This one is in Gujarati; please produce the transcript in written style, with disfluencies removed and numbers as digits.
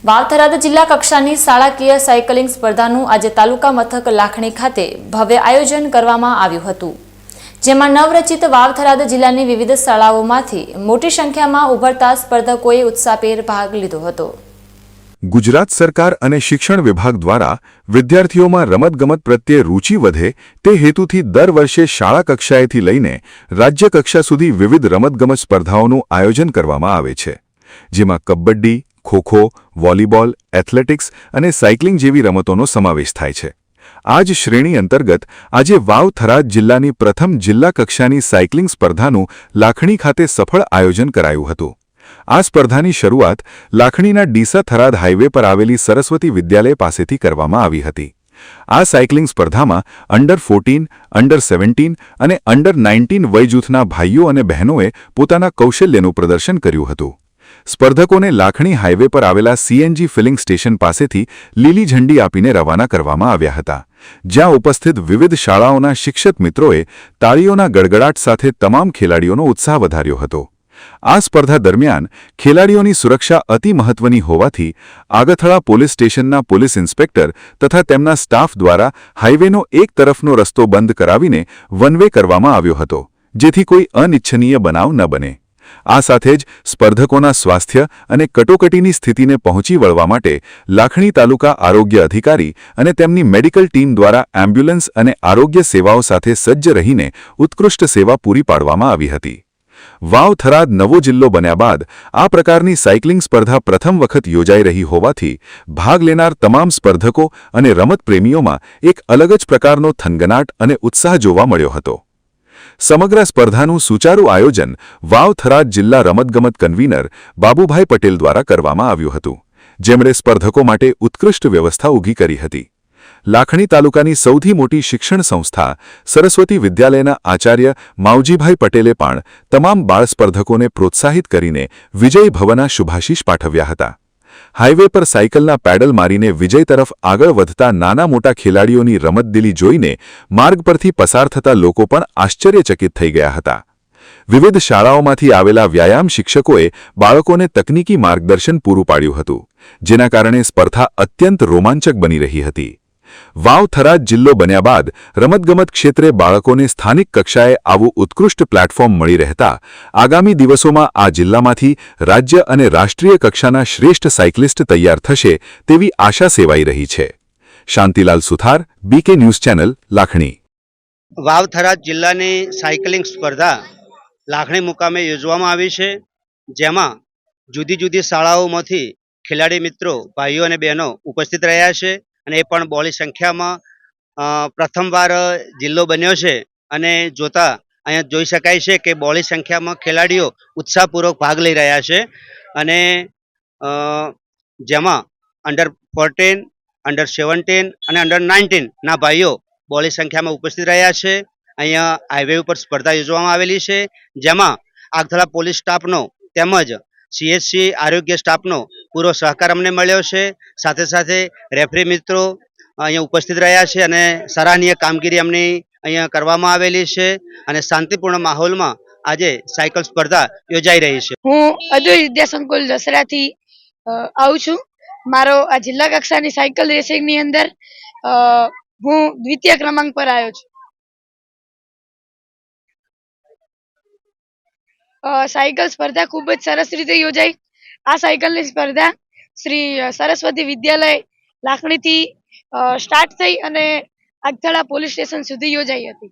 વાવથરાદ જિલ્લા કક્ષાની શાળાકીય સાયકલિંગ સ્પર્ધાનું આજે તાલુકા મથક લાખણી ખાતે ભવ્ય આયોજન કરવામાં આવ્યું હતું, જેમાં નવરચિત વાવથરાદ જિલ્લાની વિવિધ શાળાઓમાંથી મોટી સંખ્યામાં ઉભરતા સ્પર્ધકોએ ઉત્સાહભેર ભાગ લીધો હતો। ગુજરાત સરકાર અને શિક્ષણ વિભાગ દ્વારા વિદ્યાર્થીઓમાં રમતગમત પ્રત્યે રુચિ વધે તે હેતુથી દર વર્ષે શાળા કક્ષાએથી લઈને રાજ્ય કક્ષા સુધી વિવિધ રમતગમત સ્પર્ધાઓનું આયોજન કરવામાં આવે છે, જેમાં કબડ્ડી, ખોખો, વોલીબોલ, એથ્લેટિક્સ અને સાયકલિંગ જેવી રમતોનો સમાવેશ થાય છે। આ જ શ્રેણી અંતર્ગત આજે વાવ-થરાદ જિલ્લાની પ્રથમ જિલ્લા કક્ષાની સાયકલિંગ સ્પર્ધાનું લાખણી ખાતે સફળ આયોજન કરાયું હતું। આ સ્પર્ધાની શરૂઆત લાખણીના ડીસા-થરાદ હાઈવે પર આવેલી સરસ્વતી વિદ્યાલય પાસેથી કરવામાં આવી હતી। આ સાયકલિંગ સ્પર્ધામાં અંડર 14, અંડર 17 અને અંડર 19 વયજૂથના ભાઈઓ અને બહેનોએ પોતાના કૌશલ્યનું પ્રદર્શન કર્યું હતું। સ્પર્ધકોને લાખણી હાઈવે પર આવેલા સીએનજી ફિલિંગ સ્ટેશન પાસેથી લીલી ઝંડી આપીને રવાના કરવામાં આવ્યા હતા, જ્યાં ઉપસ્થિત વિવિધ શાળાઓના શિક્ષક મિત્રોએ તાળીઓના ગડગડાટ સાથે તમામ ખેલાડીઓનો ઉત્સાહ વધાર્યો હતો। આ સ્પર્ધા દરમિયાન ખેલાડીઓની સુરક્ષા અતિ મહત્વની હોવાથી આગથળા પોલીસ સ્ટેશનના પોલીસ ઇન્સ્પેક્ટર તથા તેમના સ્ટાફ દ્વારા હાઈવેનો એક તરફનો રસ્તો બંધ કરાવીને વન વે કરવામાં આવ્યો હતો, જેથી કોઈ અનિચ્છનીય બનાવ ન બને। આ સાથે જ સ્પર્ધકોના સ્વાસ્થ્ય અને કટોકટીની સ્થિતિને પહોંચી વળવા માટે લાખણી તાલુકા આરોગ્ય અધિકારી અને તેમની મેડિકલ ટીમ દ્વારા એમ્બ્યુલન્સ અને આરોગ્ય સેવાઓ સાથે સજ્જ રહીને ઉત્કૃષ્ટ સેવા પૂરી પાડવામાં આવી હતી। વાવ-થરાદ નવો જિલ્લો બન્યા બાદ આ પ્રકારની સાયકલિંગ સ્પર્ધા પ્રથમ વખત યોજાઈ રહી હોવાથી ભાગ લેનાર તમામ સ્પર્ધકો અને રમતપ્રેમીઓમાં એક અલગ જ પ્રકારનો થનગનાટ અને ઉત્સાહ જોવા મળ્યો હતો। સમગ્ર સ્પર્ધાનું સુચારું આયોજન વાવ-થરાદ જિલ્લા રમતગમત કન્વીનર બાબુભાઈ પટેલ દ્વારા કરવામાં આવ્યું હતું, જેમણે સ્પર્ધકો માટે ઉત્કૃષ્ટ વ્યવસ્થા ઊભી કરી હતી। લાખણી તાલુકાની સૌથી મોટી શિક્ષણ સંસ્થા સરસ્વતી વિદ્યાલયના આચાર્ય માવજીભાઈ પટેલે પણ તમામ બાળ સ્પર્ધકોને પ્રોત્સાહિત કરીને વિજય ભવના શુભાશીષ પાઠવ્યા હતા। હાઈવે પર સાયકલના પેડલ મારીને વિજય તરફ આગળ વધતા નાના મોટા ખેલાડીઓની રમતદિલી જોઈને માર્ગ પરથી પસાર થતા લોકો પણ આશ્ચર્યચકિત થઈ ગયા હતા। વિવિધ શાળાઓમાંથી આવેલા વ્યાયામ શિક્ષકોએ બાળકોને તકનીકી માર્ગદર્શન પૂરું પાડ્યું હતું, જેના કારણે સ્પર્ધા અત્યંત રોમાંચક બની રહી હતી। વાવ-થરાદ જિલ્લો બન્યા બાદ રમતગમત ક્ષેત્રે બાળકોને સ્થાનિક કક્ષાએ આવું ઉત્કૃષ્ટ પ્લેટફોર્મ મળી રહેતા આગામી દિવસોમાં આ જિલ્લામાંથી રાજ્ય અને રાષ્ટ્રીય કક્ષાના શ્રેષ્ઠ સાયકલિસ્ટ તૈયાર થશે તેવી આશા સેવાઈ રહી છે। શાંતિલાલ સુથાર, બીકે ન્યૂઝ ચેનલ, લાખણી। વાવ-થરાદ જિલ્લાની સાયકલિંગ સ્પર્ધા લાખણી મુકામે યોજવામાં આવી છે, જેમાં જુદી જુદી શાળાઓમાંથી ખેલાડી મિત્રો, ભાઈઓ અને બહેનો ઉપસ્થિત રહ્યા છે અને એ પણ બહોળી સંખ્યામાં પ્રથમવાર જિલ્લો બન્યો છે અને જોતા અહીંયા જોઈ શકાય છે કે બહોળી સંખ્યામાં ખેલાડીઓ ઉત્સાહપૂર્વક ભાગ લઈ રહ્યા છે અને જેમાં અંડર 14, અંડર 17 અને અંડર 19 ના ભાઈઓ બહોળી સંખ્યામાં ઉપસ્થિત રહ્યા છે। અહીંયા હાઈવે ઉપર સ્પર્ધા યોજવામાં આવેલી છે, જેમાં આગથળા પોલીસ સ્ટાફનો તેમજ સીએચસી આરોગ્ય સ્ટાફનો પૂરો સહકાર અમને મળ્યો છે। સાથે સાથે રેફરી મિત્રો અહીંયા ઉપસ્થિત રહ્યા છે અને સરાહનીય કામગીરી અમને અહીંયા કરવામાં આવેલી છે અને શાંતિપૂર્ણ માહોલમાં આજે સાયકલ સ્પર્ધા યોજાઈ રહી છે। હું અદ્વૈત વિદ્યા સંકુલ દસરાથી આવું છું। મારો આ જિલ્લા કક્ષાની સાયકલ રેસિંગની અંદર હું દ્વિતીય ક્રમાંક પર આવ્યો છું। સાયકલ સ્પર્ધા ખૂબ જ સરસ રીતે યોજાઈ। આ સાયકલની સ્પર્ધા શ્રી સરસ્વતી વિદ્યાલય લાખણીથી સ્ટાર્ટ થઈ અને આગથળા પોલીસ સ્ટેશન સુધી યોજાઈ હતી।